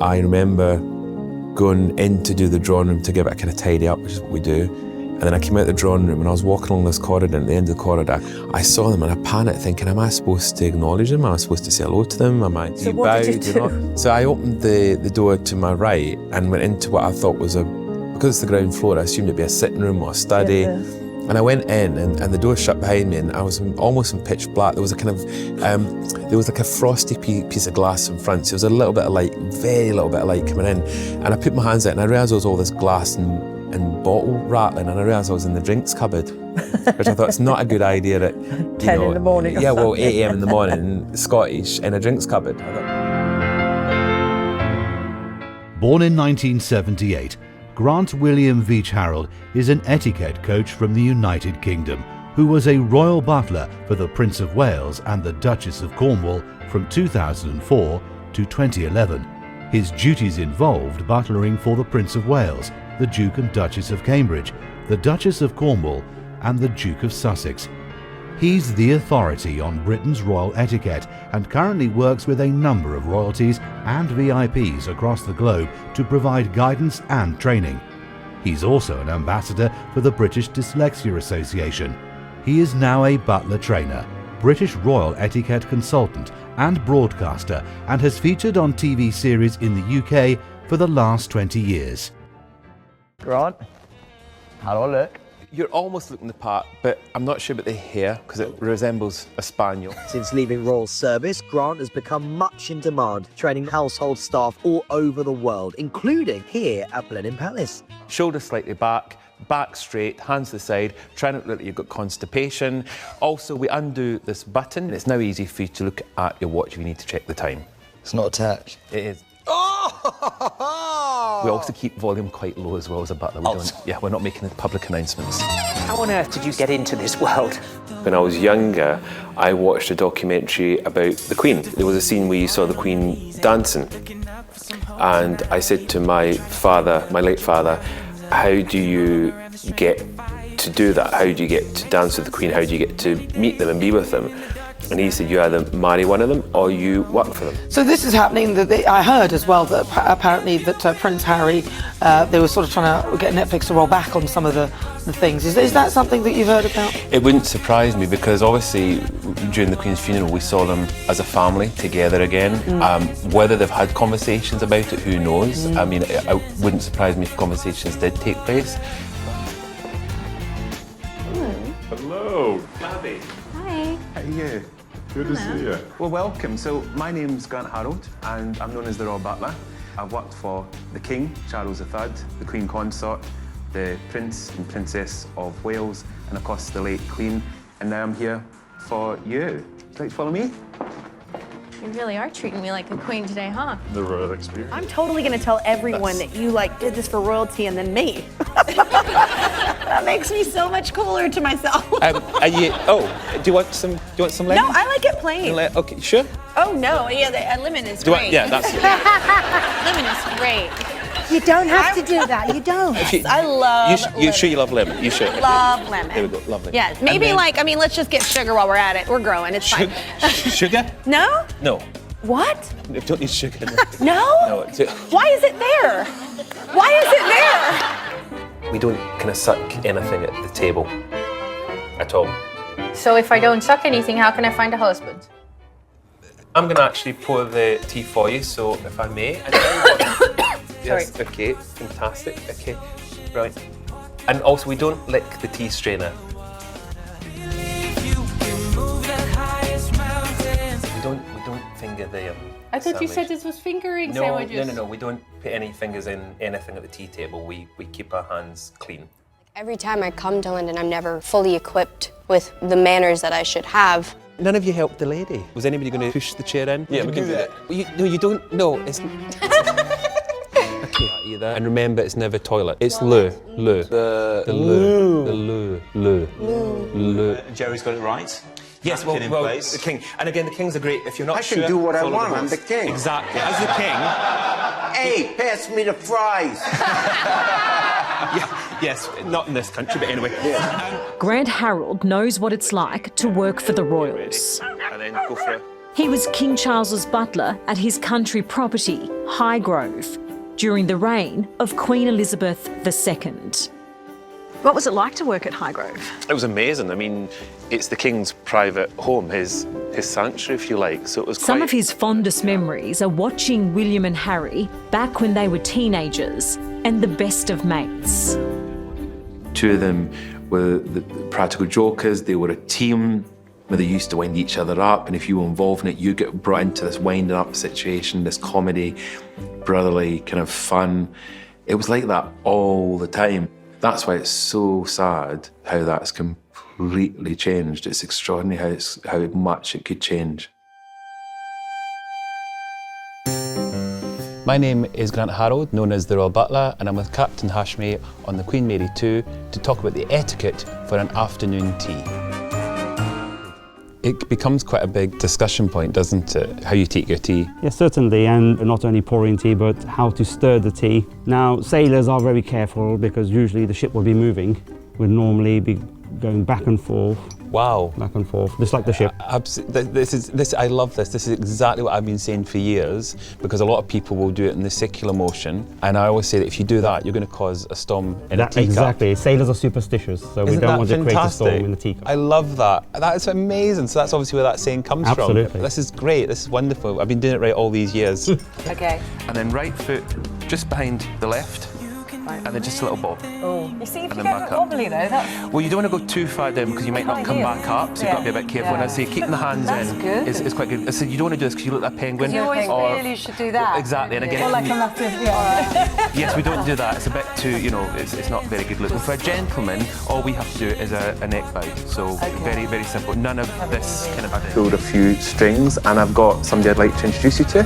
I remember going in to do the drawing room to give it a kind of tidy up, which is what we do. And then I came out the drawing room and I was walking along this corridor, and at the end of the corridor, I saw them and I panicked thinking, am I supposed to acknowledge them? Am I supposed to say hello to them? Am I So what did you do? So I opened the door to my right and went into what I thought was because it's the ground floor, I assumed it'd be a sitting room or a study. Yeah. And I went in and the door shut behind me, and I was almost in pitch black. There was a kind of, there was like a frosty piece of glass in front. So there was a little bit of light, very little bit of light coming in. And I put my hands out and I realised there was all this glass and bottle rattling, and I realised I was in the drinks cupboard, which I thought it's not a good idea at 10 in the morning. Yeah, well, 8 a.m. in the morning, Scottish, in a drinks cupboard. Born in 1978, Grant William Veach Harrold is an etiquette coach from the United Kingdom who was a royal butler for the Prince of Wales and the Duchess of Cornwall from 2004 to 2011. His duties involved butlering for the Prince of Wales, the Duke and Duchess of Cambridge, the Duchess of Cornwall and the Duke of Sussex. He's the authority on Britain's royal etiquette and currently works with a number of royalties and VIPs across the globe to provide guidance and training. He's also an ambassador for the British Dyslexia Association. He is now a butler trainer, British royal etiquette consultant and broadcaster, and has featured on TV series in the UK for the last 20 years. Grant, how do I look? You're almost looking the part, but I'm not sure about the hair because it resembles a spaniel. Since leaving royal service, Grant has become much in demand, training household staff all over the world, including here at Blenheim Palace. Shoulders slightly back, back straight, hands to the side, try not to look like you've got constipation. Also, we undo this button, and it's now easy for you to look at your watch if you need to check the time. It's not attached. It is. Oh! We also keep volume quite low as well as a butler. We're not making public announcements. How on earth did you get into this world? When I was younger, I watched a documentary about the Queen. There was a scene where you saw the Queen dancing. And I said to my father, my late father, how do you get to do that? How do you get to dance with the Queen? How do you get to meet them and be with them? And he said, you either marry one of them or you work for them. So this is happening, I heard as well that apparently that Prince Harry, they were sort of trying to get Netflix to roll back on some of the things. Is that something that you've heard about? It wouldn't surprise me because obviously during the Queen's funeral we saw them as a family together again. Whether they've had conversations about it, who knows? I mean, it wouldn't surprise me if conversations did take place. Hello. Gabby. How are you? Good to see you. Well, welcome. So my name's Grant Harrold and I'm known as the Royal Butler. I've worked for the King, Charles III, the Queen Consort, the Prince and Princess of Wales, and of course the late Queen. And now I'm here for you. Would you like to follow me? You really are treating me like a queen today, huh? The royal experience. I'm totally going to tell everyone that you did this for royalty and then me. That makes me so much cooler to myself. Do you want some lemon? No, I like it plain. Okay, sure. Oh no, yeah, lemon is great. Yeah, that's it. Lemon is great. You don't have to do that. You don't. I love lemon. You sure you love lemon? You sure? Love lemon. There we go, lovely. Yeah, maybe let's just get sugar while we're at it. We're growing, it's fine. Sugar? No? No. What? We don't need sugar. No? No. Why is it there? Why is it there? We don't kind of suck anything at the table at all. So if I don't suck anything, how can I find a husband? I'm going to actually pour the tea for you, so if I may. Yes, Sorry. okay, fantastic. Okay, right. And also, we don't lick the tea strainer. We don't finger the I thought you sandwich. said this was fingering sandwiches. No. We don't put any fingers in anything at the tea table. We keep our hands clean. Every time I come to London, I'm never fully equipped with the manners that I should have. None of you helped the lady. Was anybody going to push the chair in? Yeah, we can do that. You don't. No, it's. Okay, either. And remember, it's never toilet. It's loo. The loo. Jerry's got it right. Yes, Napkin in place. the King. And again, the Kings are great. If you're not sure, I can do what I follow want. the I'm rules. the King. Exactly. As the King. Hey, pass me the fries. Yes, not in this country, but anyway. Grant Harrold knows what it's like to work for the royals. And then go for He was King Charles's butler at his country property, Highgrove, during the reign of Queen Elizabeth II. What was it like to work at Highgrove? It was amazing. I mean, it's the King's private home, his sanctuary, if you like. So it was Some of his fondest memories are watching William and Harry back when they were teenagers and the best of mates. Two of them were the practical jokers. They were a team where they used to wind each other up, and if you were involved in it, you get brought into this winding up situation, this comedy, brotherly kind of fun. It was like that all the time. That's why it's so sad how that's completely changed. It's extraordinary how much it could change. My name is Grant Harrold, known as the Royal Butler, and I'm with Captain Hashmi on the Queen Mary 2 to talk about the etiquette for an afternoon tea. It becomes quite a big discussion point, doesn't it? How you take your tea. Yes, certainly, and not only pouring tea, but how to stir the tea. Now, sailors are very careful because usually the ship will be moving. We'll normally be going back and forth. Wow. Back and forth, just like the ship. I love this. This is exactly what I've been saying for years, because a lot of people will do it in the circular motion, and I always say that if you do that, you're going to cause a storm in a teacup. Exactly. Sailors are superstitious, so we don't want to create a storm in the teacup. I love that. That's amazing. So that's obviously where that saying comes from. Absolutely. This is great. This is wonderful. I've been doing it right all these years. Okay. And then right foot just behind the left, and then just a little bob. Oh. You see, if And you then go back a up. wobbly though, that's... Well, you don't want to go too far down because you might not come back up, so you've got to be a bit careful. And I say keeping the hands in is quite good. I said you don't want to do this because you look like a penguin. You always feel you should do that. Exactly, and again... Or like a massive, yeah. Yes, we don't do that. It's a bit too, you know, it's not very good looking. For a gentleman, all we have to do is a neck bow. So very, very simple. None of this kind of... I've pulled a few strings, and I've got somebody I'd like to introduce you to.